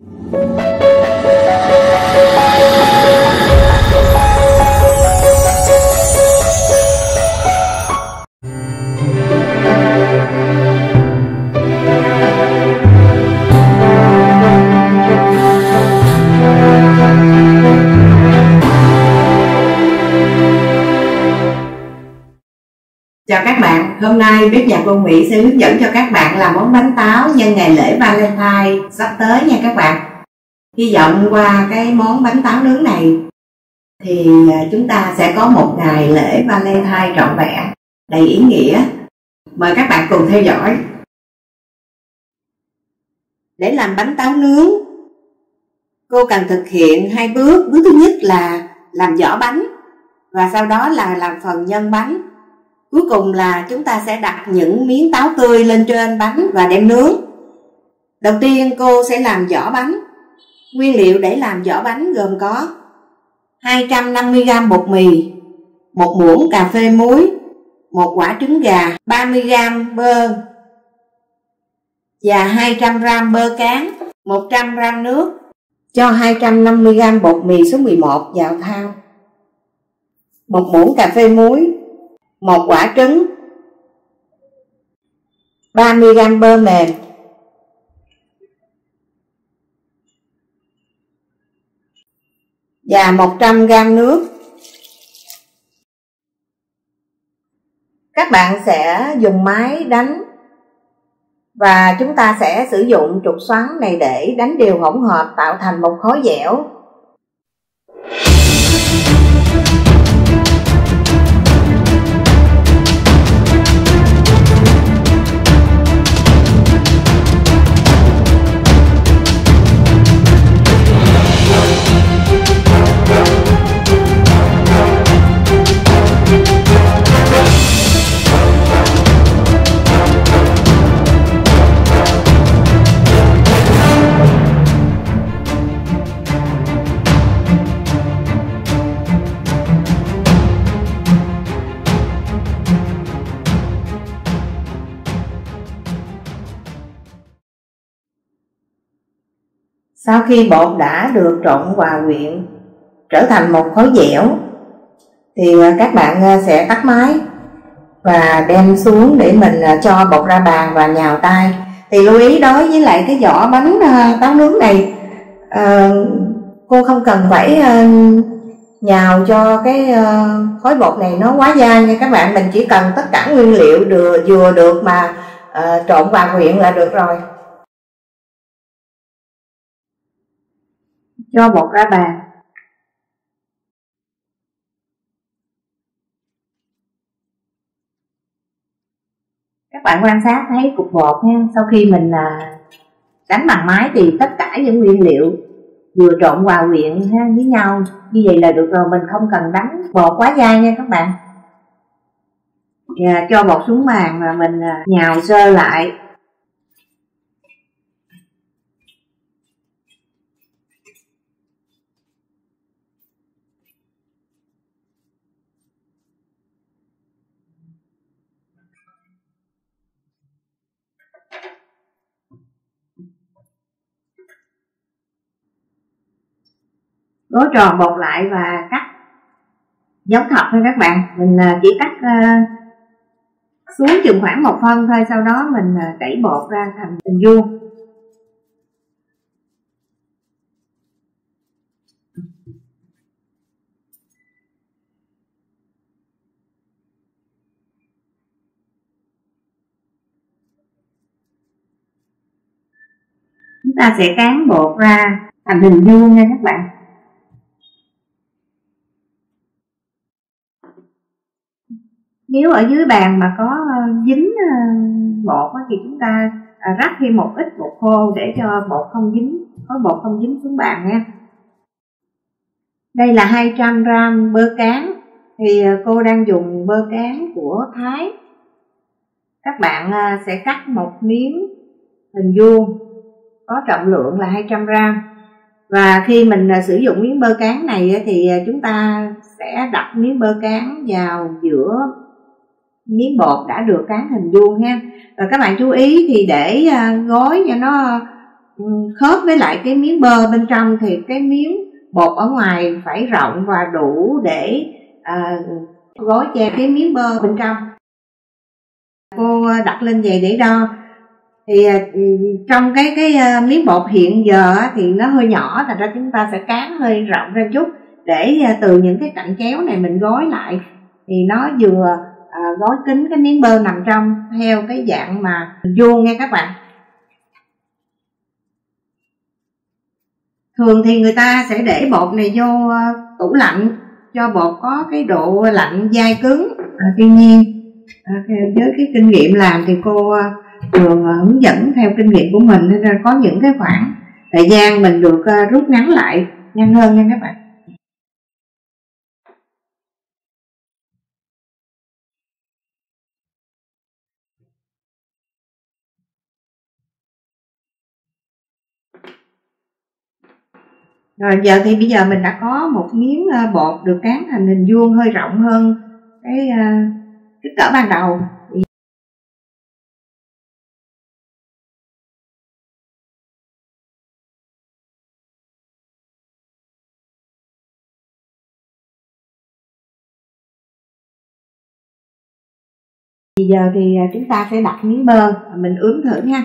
Chào các bạn, hôm nay bếp nhà cô Mỹ sẽ hướng dẫn cho các bạn làm món bánh táo nhân ngày lễ Valentine sắp tới nha các bạn. Hy vọng qua cái món bánh táo nướng này thì chúng ta sẽ có một ngày lễ Valentine trọn vẹn, đầy ý nghĩa. Mời các bạn cùng theo dõi. Để làm bánh táo nướng, cô cần thực hiện 2 bước. Bước thứ nhất là làm vỏ bánh và sau đó là làm phần nhân bánh. Cuối cùng là chúng ta sẽ đặt những miếng táo tươi lên trên bánh và đem nướng. Đầu tiên cô sẽ làm vỏ bánh. Nguyên liệu để làm vỏ bánh gồm có 250g bột mì, 1 muỗng cà phê muối, 1 quả trứng gà, 30g bơ và 200g bơ cán, 100g nước. Cho 250g bột mì số 11 vào thau, 1 muỗng cà phê muối, 1 quả trứng, 30g bơ mềm, và 100g nước. Các bạn sẽ dùng máy đánh và chúng ta sẽ sử dụng trục xoắn này để đánh đều hỗn hợp tạo thành một khối dẻo. Sau khi bột đã được trộn hòa quyện trở thành một khối dẻo thì các bạn sẽ tắt máy và đem xuống để mình cho bột ra bàn và nhào tay. Thì lưu ý đối với lại cái vỏ bánh táo nướng này, cô không cần phải nhào cho cái khối bột này nó quá dai nha các bạn. Mình chỉ cần tất cả nguyên liệu vừa được mà trộn hòa quyện là được rồi. Cho bột ra bàn. Các bạn quan sát thấy cục bột nha. Sau khi mình đánh bằng máy thì tất cả những nguyên liệu vừa trộn hòa quyện với nhau. Như vậy là được rồi, mình không cần đánh bột quá dai nha các bạn. Và cho bột xuống bàn và mình nhào sơ lại. Gói tròn bột lại và cắt giống thật thôi các bạn. Mình chỉ cắt xuống chừng khoảng 1 phân thôi. Sau đó mình đẩy bột ra thành hình vuông. Chúng ta sẽ cán bột ra thành hình vuông nha các bạn. Nếu ở dưới bàn mà có dính bột thì chúng ta rắc thêm một ít bột khô để cho bột không dính, khối bột không dính xuống bàn nha. Đây là 200g bơ cán. Thì cô đang dùng bơ cán của Thái. Các bạn sẽ cắt một miếng hình vuông có trọng lượng là 200g. Và khi mình sử dụng miếng bơ cán này thì chúng ta sẽ đặt miếng bơ cán vào giữa miếng bột đã được cán hình vuông ha. Và các bạn chú ý thì để gói cho nó khớp với lại cái miếng bơ bên trong thì cái miếng bột ở ngoài phải rộng và đủ để gói che cái miếng bơ bên trong. Cô đặt lên vậy để đo thì trong cái miếng bột hiện giờ thì nó hơi nhỏ, thành ra chúng ta sẽ cán hơi rộng ra chút để từ những cái cạnh chéo này mình gói lại thì nó vừa gói kín cái miếng bơ nằm trong theo cái dạng mà vuông nha các bạn. Thường thì người ta sẽ để bột này vô tủ lạnh cho bột có cái độ lạnh dai cứng. Tuy nhiên với cái kinh nghiệm làm thì cô thường hướng dẫn theo kinh nghiệm của mình, nên có những cái khoảng thời gian mình được rút ngắn lại nhanh hơn nha các bạn. Rồi thì bây giờ mình đã có một miếng bột được cán thành hình vuông hơi rộng hơn cái kích cỡ ban đầu. Bây giờ thì chúng ta sẽ đặt miếng bơ, mình ướm thử nha.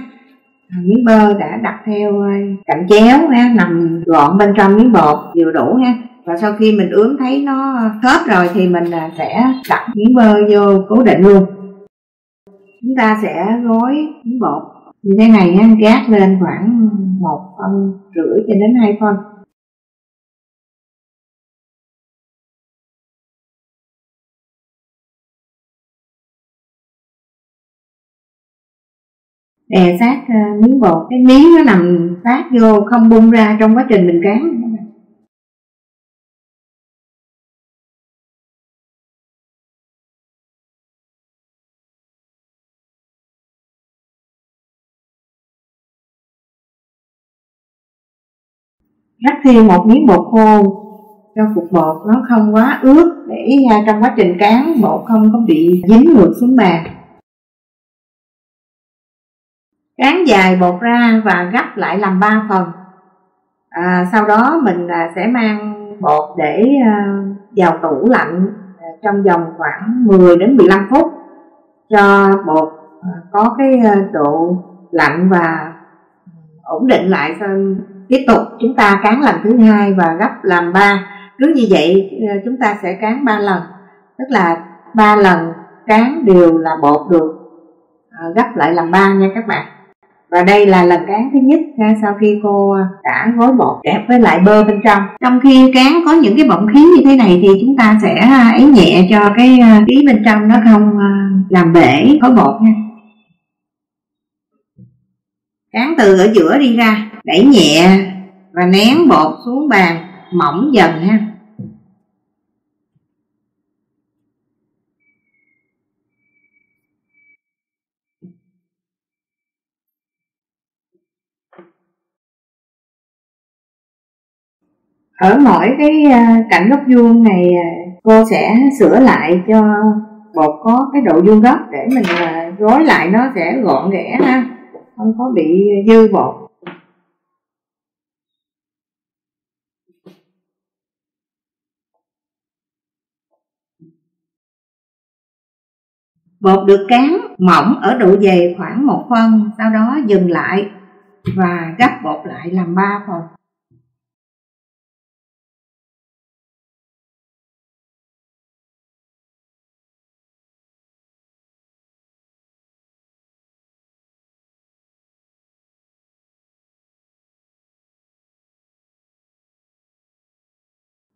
Miếng bơ đã đặt theo cạnh chéo ha, nằm gọn bên trong miếng bột vừa đủ ha. Và sau khi mình ướm thấy nó khớp rồi thì mình sẽ đặt miếng bơ vô cố định luôn. Chúng ta sẽ gói miếng bột như thế này ha, gác lên khoảng 1,5 phân cho đến 2 phân. Đè sát miếng bột, cái miếng nó nằm sát vô không bung ra trong quá trình mình cán. Rắc thêm một miếng bột khô cho cục bột nó không quá ướt, để trong quá trình cán bột không có bị dính ngược xuống bàn. Cán dài bột ra và gấp lại làm 3 phần. Sau đó mình sẽ mang bột để vào tủ lạnh trong vòng khoảng 10 đến 15 phút cho bột có cái độ lạnh và ổn định lại. Tiếp tục chúng ta cán lần thứ hai và gấp làm 3. Cứ như vậy chúng ta sẽ cán 3 lần, tức là 3 lần cán đều là bột được gấp lại làm 3 nha các bạn. Và đây là lần cán thứ nhất sau khi cô đã gói bột kẹp với lại bơ bên trong. Trong khi cán có những cái bọng khí như thế này thì chúng ta sẽ ấy nhẹ cho cái khí bên trong nó không làm bể gói bột nha. Cán từ ở giữa đi ra, đẩy nhẹ và nén bột xuống bàn mỏng dần ha. Ở mỗi cái cạnh góc vuông này cô sẽ sửa lại cho bột có cái độ vuông góc để mình gói lại nó sẽ gọn ghẽ ha, không có bị dư bột. Bột được cán mỏng ở độ dày khoảng 1 phân, sau đó dừng lại và gấp bột lại làm 3 phần.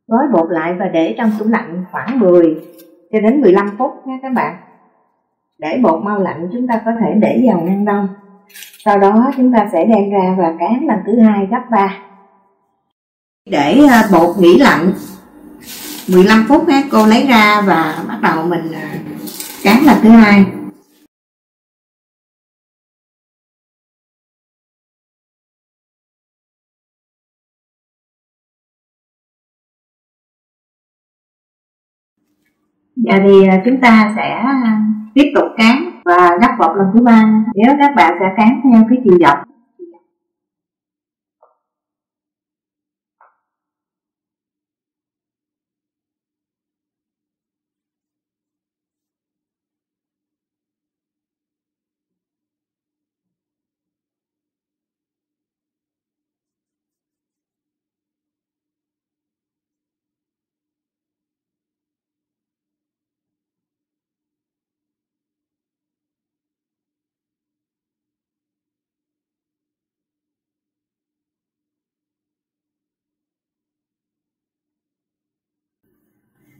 Gói bột lại và để trong tủ lạnh khoảng 10 cho đến 15 phút nha các bạn. Để bột mau lạnh chúng ta có thể để vào ngăn đông. Sau đó chúng ta sẽ đem ra và cán lần thứ hai gấp 3. Để bột nghỉ lạnh 15 phút cô lấy ra và bắt đầu mình cán lần thứ hai. Giờ thì chúng ta sẽ tiếp tục cán và gấp bột lần thứ 3. Nếu các bạn sẽ cán theo cái chiều dọc.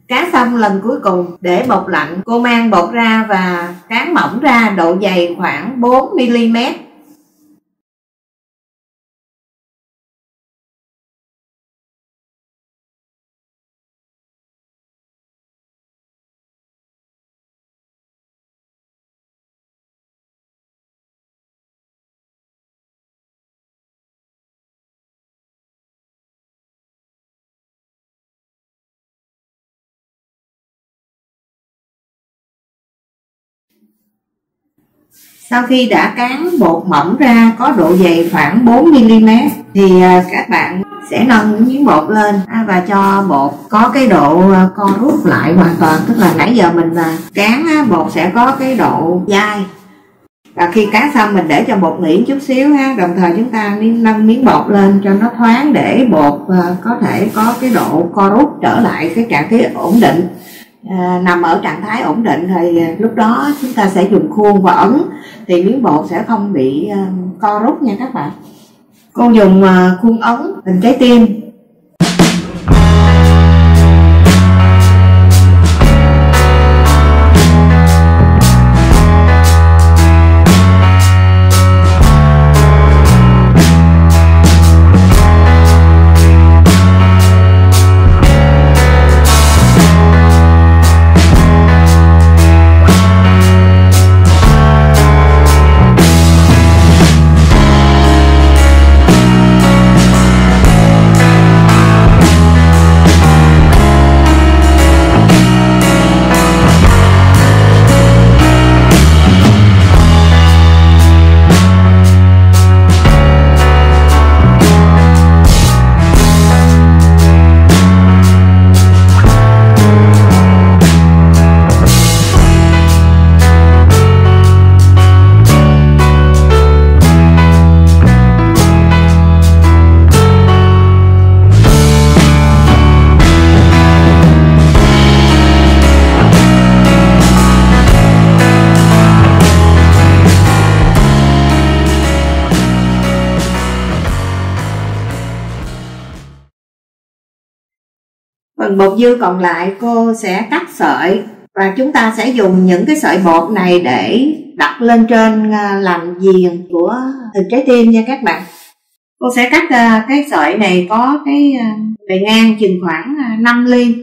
Cá xong lần cuối cùng để bột lạnh, cô mang bột ra và cán mỏng ra, độ dày khoảng 4 mm. Sau khi đã cán bột mỏng ra có độ dày khoảng 4 mm thì các bạn sẽ nâng những miếng bột lên và cho bột có cái độ co rút lại hoàn toàn, tức là nãy giờ mình cán bột sẽ có cái độ dai, và khi cán xong mình để cho bột nghỉ chút xíu đồng thời chúng ta nâng miếng bột lên cho nó thoáng để bột có thể có cái độ co rút trở lại cái trạng thái ổn định. Nằm ở trạng thái ổn định thì lúc đó chúng ta sẽ dùng khuôn và ấn thì miếng bột sẽ không bị co rút nha các bạn. Cô dùng khuôn ấn hình trái tim. Phần bột dư còn lại cô sẽ cắt sợi và chúng ta sẽ dùng những cái sợi bột này để đặt lên trên làm viền của hình trái tim nha các bạn. Cô sẽ cắt cái sợi này có cái bề ngang chừng khoảng 5 ly.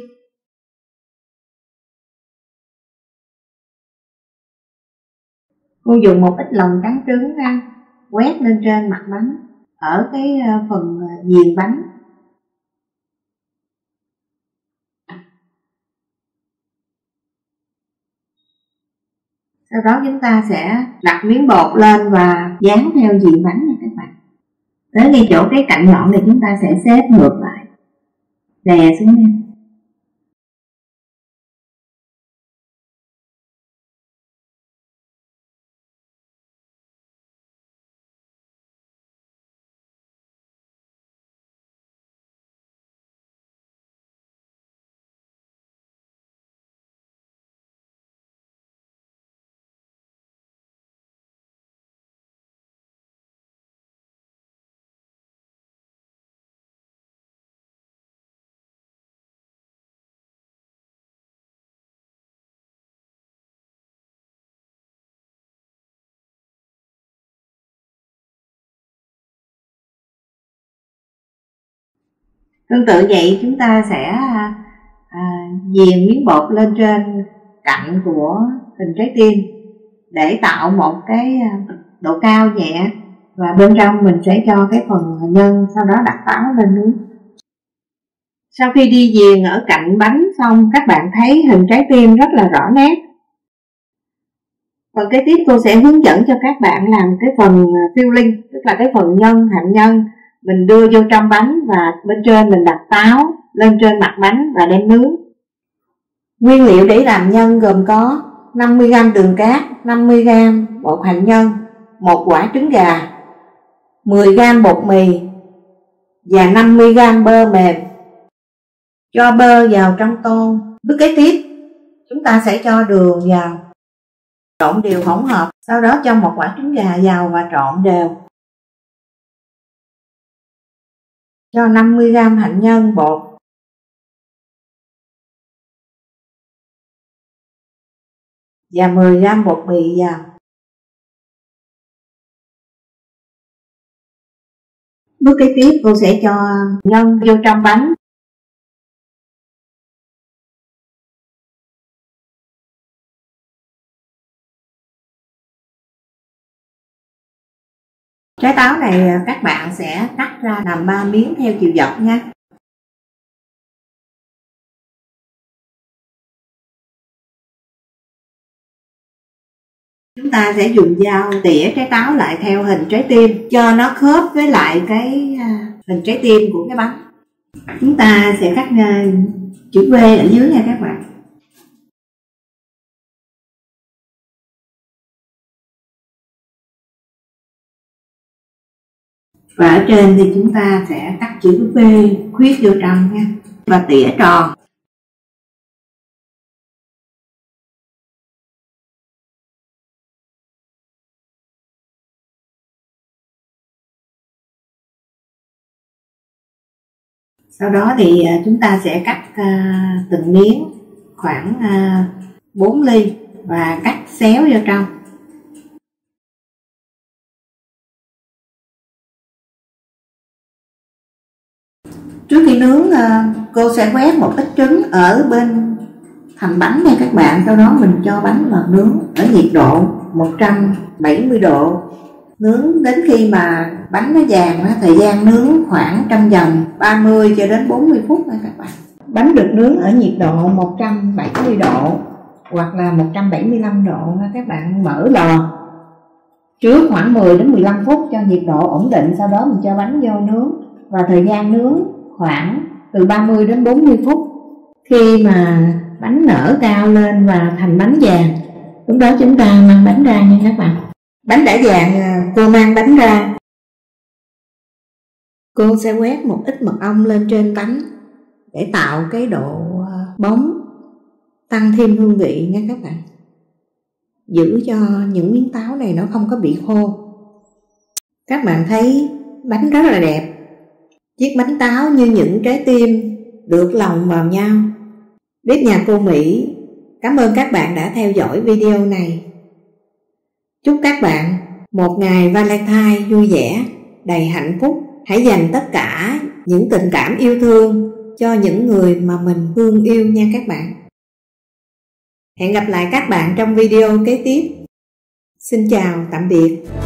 Cô dùng một ít lòng trắng trứng quét lên trên mặt bánh ở cái phần viền bánh. Sau đó chúng ta sẽ đặt miếng bột lên và dán theo viền bánh nha các bạn. Tới ngay chỗ cái cạnh nhọn này chúng ta sẽ xếp ngược lại, đè xuống nha. Tương tự vậy chúng ta sẽ viền miếng bột lên trên cạnh của hình trái tim để tạo một cái độ cao nhẹ, và bên trong mình sẽ cho cái phần nhân, sau đó đặt táo lên nướng. Sau khi đi viền ở cạnh bánh xong, các bạn thấy hình trái tim rất là rõ nét. Phần kế tiếp cô sẽ hướng dẫn cho các bạn làm cái phần filling, tức là cái phần nhân, hạnh nhân mình đưa vô trong bánh và bên trên mình đặt táo lên trên mặt bánh và đem nướng. Nguyên liệu để làm nhân gồm có 50g đường cát, 50g bột hạnh nhân, 1 quả trứng gà, 10g bột mì và 50g bơ mềm. Cho bơ vào trong tô. Bước kế tiếp chúng ta sẽ cho đường vào, trộn đều hỗn hợp, sau đó cho 1 quả trứng gà vào và trộn đều. Cho 50g hạnh nhân bột, và 10 g bột mì vào. Bước kế tiếp cô sẽ cho nhân vô trong bánh. Trái táo này các bạn sẽ cắt ra làm 3 miếng theo chiều dọc nha. Chúng ta sẽ dùng dao tỉa trái táo lại theo hình trái tim cho nó khớp với lại cái hình trái tim của cái bánh. Chúng ta sẽ cắt chữ V ở dưới nha các bạn. Và ở trên thì chúng ta sẽ cắt chữ V khuyết vô trong nha, và tỉa tròn. Sau đó thì chúng ta sẽ cắt từng miếng khoảng 4 ly và cắt xéo vô trong. Trước khi nướng cô sẽ quét một ít trứng ở bên thành bánh nha các bạn. Sau đó mình cho bánh vào nướng ở nhiệt độ 170 độ. Nướng đến khi mà bánh nó vàng, thời gian nướng khoảng trong vòng 30 cho đến 40 phút nha các bạn. Bánh được nướng ở nhiệt độ 170 độ hoặc là 175 độ nha các bạn. Mở lò trước khoảng 10 đến 15 phút cho nhiệt độ ổn định. Sau đó mình cho bánh vô nướng, và thời gian nướng khoảng từ 30 đến 40 phút. Khi mà bánh nở cao lên và thành bánh vàng, lúc đó chúng ta mang bánh ra nha các bạn. Bánh đã vàng, cô mang bánh ra. Cô sẽ quét một ít mật ong lên trên bánh để tạo cái độ bóng, tăng thêm hương vị nha các bạn. Giữ cho những miếng táo này nó không có bị khô. Các bạn thấy bánh rất là đẹp. Chiếc bánh táo như những trái tim được lồng vào nhau. Bếp nhà cô Mỹ cảm ơn các bạn đã theo dõi video này. Chúc các bạn một ngày Valentine vui vẻ, đầy hạnh phúc. Hãy dành tất cả những tình cảm yêu thương cho những người mà mình thương yêu nha các bạn. Hẹn gặp lại các bạn trong video kế tiếp. Xin chào, tạm biệt.